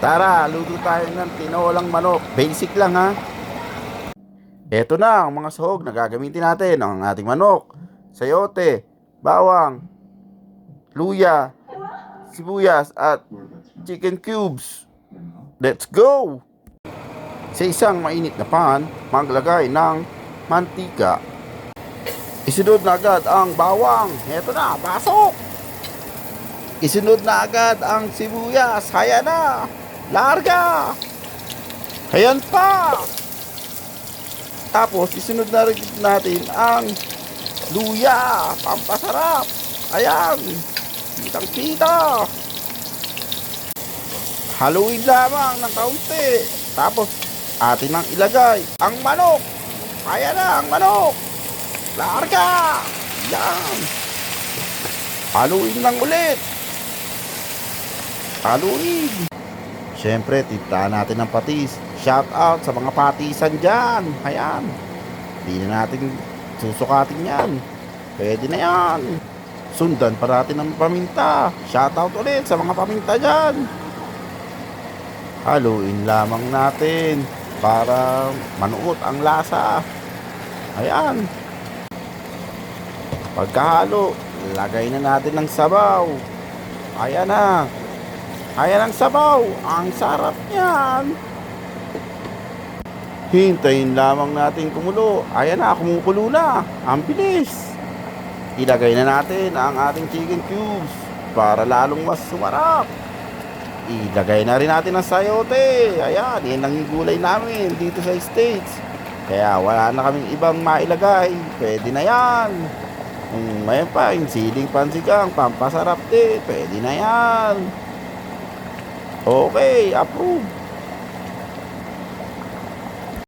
Tara, luto tayo ng tinolang manok. Basic lang ha. Eto na ang mga sahog na gagamitin natin. Ang ating manok, sayote, bawang, luya, sibuyas at chicken cubes. Let's go! Sa isang mainit na pan, maglagay ng mantika. Isunod na agad ang bawang. Eto na, pasok! Isunod na agad ang sibuyas. Haya na! Larga! Ayan pa! Tapos, isunod na rin natin ang luya. Pampasarap. Ayan. Kitang-kita. Haluin lamang ng kaunti. Tapos, atin nang ilagay ang manok. Ayan na ang manok. Larga. Yan. Haluin lang ulit. Haluin. Siyempre, titaan natin ng patis. Shout out sa mga patisan dyan. Ayan. Hindi na natin susukatin yan. Pwede na yan. Sundan pa natin ng paminta. Shout out ulit sa mga paminta dyan. Haluin lamang natin para manuot ang lasa. Ayan. Pagkahalo, lagay na natin ng sabaw. Ayan na. Ayan ang sabaw. Ang sarap niyan. Hintayin lamang natin kumulo. Ayan na, kumukulo na. Ang bilis. Ilagay na natin ang ating chicken cubes para lalong mas sumarap. Ilagay na rin natin ang sayote. Ayan, yan lang yung gulay namin dito sa States. Kaya wala na kaming ibang mailagay. Pwede na yan. May pa, yung siling pansigang, pampasarap din. Pwede na yan. Okay, approve.